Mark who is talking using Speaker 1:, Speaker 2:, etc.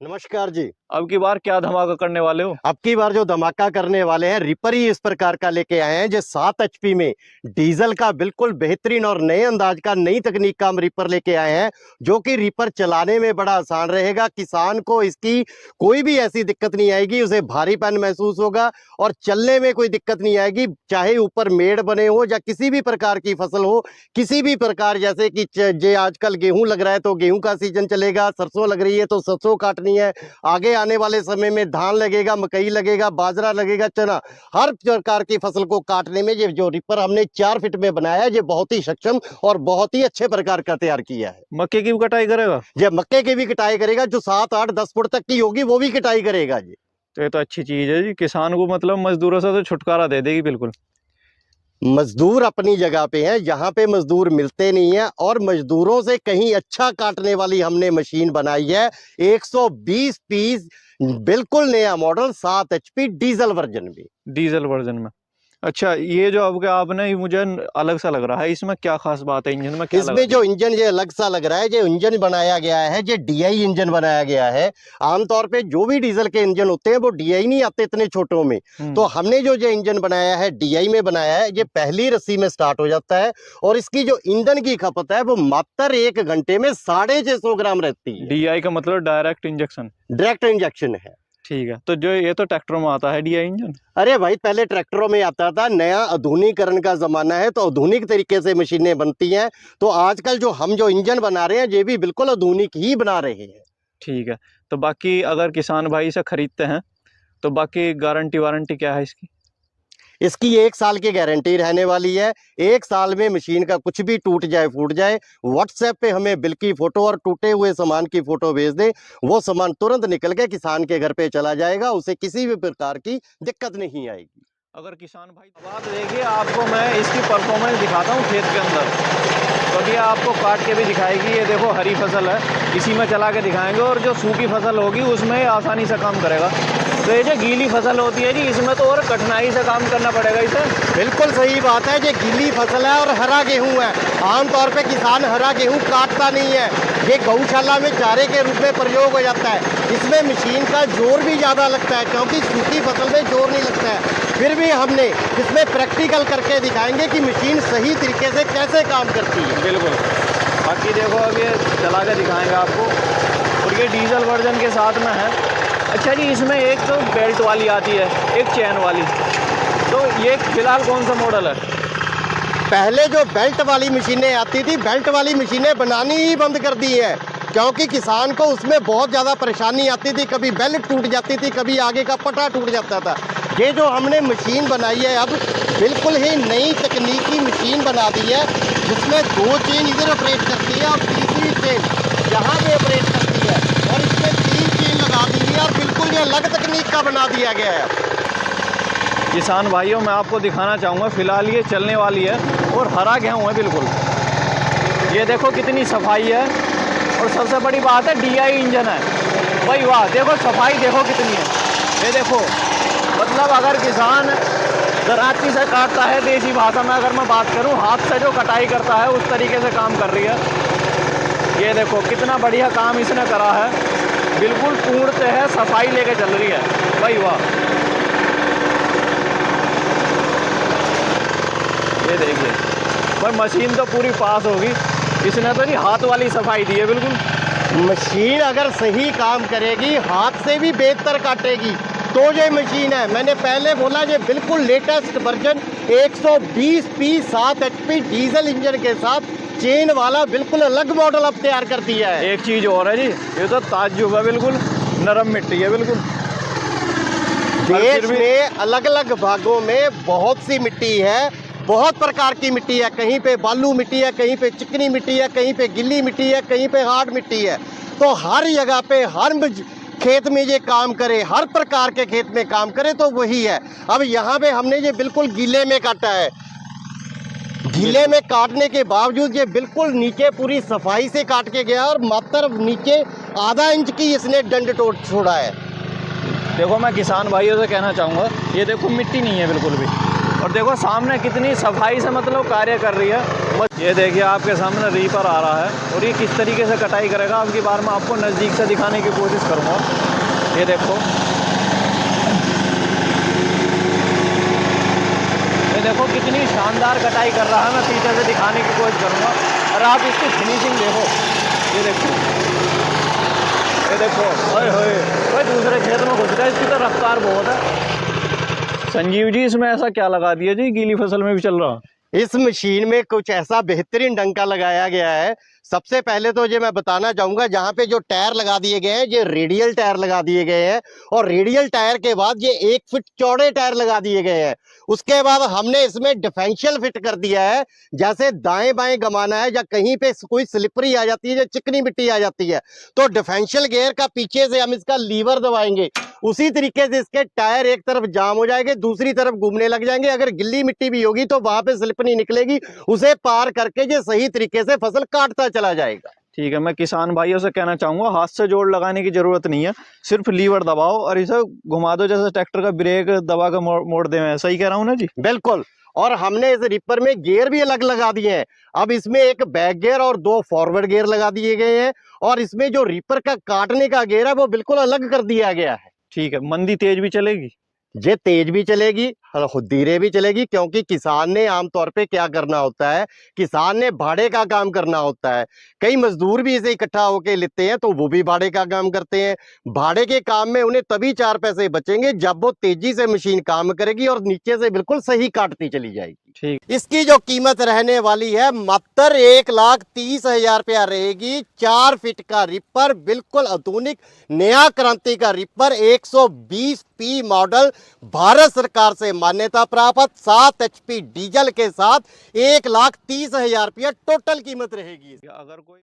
Speaker 1: नमस्कार जी।
Speaker 2: अब की बार क्या धमाका करने वाले हो?
Speaker 1: अब की बार जो धमाका करने वाले हैं रिपर ही इस प्रकार का लेके आए हैं जो 7 एचपी में डीजल का बिल्कुल बेहतरीन और नए अंदाज का नई तकनीक का हम रिपर लेके आए हैं, जो कि रिपर चलाने में बड़ा आसान रहेगा। किसान को इसकी कोई भी ऐसी दिक्कत नहीं आएगी, उसे भारीपन महसूस होगा और चलने में कोई दिक्कत नहीं आएगी। चाहे ऊपर मेड़ बने हो या किसी भी प्रकार की फसल हो, किसी भी प्रकार, जैसे कि जे आजकल गेहूं लग रहा है तो गेहूं का सीजन चलेगा, सरसों लग रही है तो सरसों काटनी है, आगे आने वाले समय में धान लगेगा, मकई लगेगा, बाजरा लगेगा, चना, हर प्रकार की फसल को काटने में ये जो रिपर हमने 4 फीट में बनाया है, ये बहुत ही सक्षम और बहुत ही अच्छे प्रकार का तैयार किया है।
Speaker 2: मक्के की भी कटाई करेगा?
Speaker 1: ये मक्के की भी कटाई करेगा, जो 7, 8, 10 फुट तक की होगी वो भी कटाई करेगा जी।
Speaker 2: तो ये तो अच्छी चीज है जी, किसान को मतलब मजदूरों से तो छुटकारा दे देगी बिल्कुल।
Speaker 1: मजदूर अपनी जगह पे है, यहाँ पे मजदूर मिलते नहीं है और मजदूरों से कहीं अच्छा काटने वाली हमने मशीन बनाई है। 120 पीस बिल्कुल नया मॉडल 7 एचपी डीजल वर्जन में।
Speaker 2: डीजल वर्जन में। अच्छा, ये जो अब आपने मुझे अलग सा लग रहा है, इसमें क्या खास बात है? इंजन में क्या लगा?
Speaker 1: इसमें जो इंजन ये अलग सा लग रहा है, जो इंजन बनाया गया है, जो डीआई इंजन बनाया गया है। आमतौर पे जो भी डीजल के इंजन होते हैं वो डीआई नहीं आते इतने छोटों में, तो हमने जो इंजन बनाया है डीआई में बनाया है। ये पहली रस्सी में स्टार्ट हो जाता है और इसकी जो ईंधन की खपत है वो मात्र 1 घंटे में 650 ग्राम रहती है।
Speaker 2: डीआई का मतलब डायरेक्ट इंजेक्शन?
Speaker 1: डायरेक्ट इंजेक्शन है।
Speaker 2: ठीक है, तो जो ये तो ट्रैक्टर में आता है डीआई इंजन?
Speaker 1: अरे भाई, पहले ट्रैक्टरों में आता था, नया आधुनिकीकरण का जमाना है तो आधुनिक तरीके से मशीनें बनती हैं। तो आजकल जो हम जो इंजन बना रहे हैं ये भी बिल्कुल आधुनिक ही बना रहे हैं।
Speaker 2: ठीक है, तो बाकी अगर किसान भाई इसे खरीदते हैं तो बाकी गारंटी वारंटी क्या है इसकी?
Speaker 1: इसकी 1 साल की गारंटी रहने वाली है। 1 साल में मशीन का कुछ भी टूट जाए, फूट जाए, व्हाट्सएप पे हमें बिल की फोटो और टूटे हुए सामान की फोटो भेज दें, वो सामान तुरंत निकल के किसान के घर पे चला जाएगा, उसे किसी भी प्रकार की दिक्कत नहीं आएगी।
Speaker 2: अगर किसान भाई, अब आप देखिए, आपको मैं इसकी परफॉर्मेंस दिखाता हूँ खेत के अंदर। तो अभी आपको काट के भी दिखाएगी। ये देखो हरी फसल है, इसी में चला के दिखाएंगे, और जो सूखी फसल होगी उसमें आसानी से काम करेगा। तो ये जो गीली फसल होती है जी, इसमें तो और कठिनाई से काम करना पड़ेगा इसे।
Speaker 1: बिल्कुल सही बात है, ये गीली फसल है और हरा गेहूं है। आमतौर पे किसान हरा गेहूं काटता नहीं है, ये गौशाला में चारे के रूप में प्रयोग हो जाता है। इसमें मशीन का जोर भी ज़्यादा लगता है, क्योंकि सूखी फसल में जोर नहीं लगता है। फिर भी हमने इसमें प्रैक्टिकल करके दिखाएंगे कि मशीन सही तरीके से कैसे काम करती है।
Speaker 2: बिल्कुल, बाकी देखो अब ये चला के दिखाएंगे आपको, और ये डीजल वर्जन के साथ में है। अच्छा जी, इसमें एक तो बेल्ट वाली आती है, एक चैन वाली, तो ये फिलहाल कौन सा मॉडल है?
Speaker 1: पहले जो बेल्ट वाली मशीनें आती थी, बेल्ट वाली मशीनें बनानी ही बंद कर दी है, क्योंकि किसान को उसमें बहुत ज़्यादा परेशानी आती थी। कभी बेल्ट टूट जाती थी, कभी आगे का पटा टूट जाता था। ये जो हमने मशीन बनाई है अब बिल्कुल ही नई तकनीकी मशीन बना दी है, जिसमें 2 चेन इधर ऑपरेट करती है और तीसरी चेन यहाँ पे ऑपरेट करती है, और इसमें 3 चेन लगा दी है और बिल्कुल ये अलग तकनीक का बना दिया गया है।
Speaker 2: किसान भाइयों, मैं आपको दिखाना चाहूँगा, फिलहाल ये चलने वाली है और हरा गेहूँ है बिल्कुल। ये देखो कितनी सफाई है, और सबसे बड़ी बात है डीआई इंजन है भाई। वाह, देखो सफाई देखो कितनी है। ये देखो, मतलब अगर किसान दराती से काटता है, देसी भाषा में अगर मैं बात करूं, हाथ से जो कटाई करता है उस तरीके से काम कर रही है। ये देखो कितना बढ़िया काम इसने करा है, बिल्कुल पूर्णतः है, सफाई लेके चल रही है भाई। वाह, ये देखिए भाई, मशीन तो पूरी पास होगी। इसने तो नहीं हाथ वाली सफाई दी है बिल्कुल।
Speaker 1: मशीन अगर सही काम करेगी, हाथ से भी बेहतर काटेगी, तो ये मशीन है। मैंने पहले बोला, ये बिल्कुल latest version 120 piece 7 HP diesel engine के साथ चेन वाला बिल्कुल अलग मॉडल अब तैयार कर दिया है।
Speaker 2: एक चीज़ और है जी, ये तो ताज्जुब है, बिल्कुल नरम मिट्टी है बिल्कुल।
Speaker 1: देश में अलग अलग भागों में बहुत सी मिट्टी है, बहुत प्रकार की मिट्टी है। कहीं पे बालू मिट्टी है, कहीं पे चिकनी मिट्टी है, कहीं पे गिल्ली मिट्टी है, कहीं पे हार्ड मिट्टी है। तो हर जगह पे हर खेत में ये काम करे, हर प्रकार के खेत में काम करे, तो वही है। अब यहाँ पे हमने ये बिल्कुल गीले में काटा है। गीले में काटने के बावजूद ये बिल्कुल नीचे पूरी सफाई से काट के गया, और मात्र नीचे आधा इंच की इसने डंड छोड़ा है।
Speaker 2: देखो, मैं किसान भाइयों से कहना चाहूँगा, ये देखो मिट्टी नहीं है बिल्कुल भी, और देखो सामने कितनी सफाई से मतलब कार्य कर रही है। बस ये देखिए आपके सामने रीपर आ रहा है और ये किस तरीके से कटाई करेगा अब की बार मैं आपको नज़दीक से दिखाने की कोशिश करूँगा। ये देखो, ये देखो कितनी शानदार कटाई कर रहा है। मैं पीछे से दिखाने की कोशिश करूँगा और आप इसकी फिनिशिंग देखो। ये देखो, ये देखो, ओए होए भाई दूसरे खेत में घुस रहा है, इसकी तो रफ्तार बहुत है। संजीव जी इसमें ऐसा क्या लगा दिया जी, गीली फसल में भी चल रहा?
Speaker 1: इस मशीन में कुछ ऐसा बेहतरीन ढंग का लगाया गया है। सबसे पहले तो ये मैं बताना चाहूंगा, जहां पे जो टायर लगा दिए गए हैं ये रेडियल टायर लगा दिए गए हैं और रेडियल टायर के बाद ये 1 फीट चौड़े टायर लगा दिए गए हैं। उसके बाद हमने इसमें डिफरेंशियल फिट कर दिया है, जैसे दाएं बाएं घुमाना है या कहीं पे कोई स्लिपरी आ जाती है या चिकनी मिट्टी आ जाती है तो डिफरेंशियल गियर का पीछे से हम इसका लीवर दबाएंगे, उसी तरीके से इसके टायर एक तरफ जाम हो जाएंगे, दूसरी तरफ घूमने लग जाएंगे। अगर गिल्ली मिट्टी भी होगी तो वहां पे स्लिपनी निकलेगी, उसे पार करके ये सही तरीके से फसल काटता चला जाएगा।
Speaker 2: ठीक है, मैं किसान भाइयों से कहना चाहूंगा हाथ से जोड़ लगाने की जरूरत नहीं है, सिर्फ लीवर दबाओ और इसे घुमा दो, जैसे ट्रैक्टर का ब्रेक दबा कर मोड़ दे। मैं सही कह रहा हूँ ना जी?
Speaker 1: बिल्कुल। और हमने इस रिपर में गियर भी अलग लगा दिए हैं। अब इसमें एक बैक गियर और 2 फॉरवर्ड गियर लगा दिए गए हैं और इसमें जो रिपर का काटने का गियर है वो बिल्कुल अलग कर दिया गया है।
Speaker 2: ठीक है, मंदी तेज भी चलेगी?
Speaker 1: ये तेज भी चलेगी, धीरे भी चलेगी, क्योंकि किसान ने आमतौर पे क्या करना होता है, किसान ने भाड़े का काम करना होता है। कई मजदूर भी इसे इकट्ठा होके लेते हैं तो वो भी भाड़े का काम करते हैं। भाड़े के काम में उन्हें तभी 4 पैसे बचेंगे जब वो तेजी से मशीन काम करेगी और नीचे से बिल्कुल सही काटती चली जाएगी।
Speaker 2: ठीक।
Speaker 1: इसकी जो कीमत रहने वाली है मात्र 1,30,000 रुपया रहेगी। 4 फीट का रिपर, बिल्कुल आधुनिक नया क्रांति का रिपर, 120P मॉडल, भारत सरकार से मान्यता प्राप्त, 7 HP डीजल के साथ 1,30,000 रुपया टोटल कीमत रहेगी।
Speaker 2: अगर कोई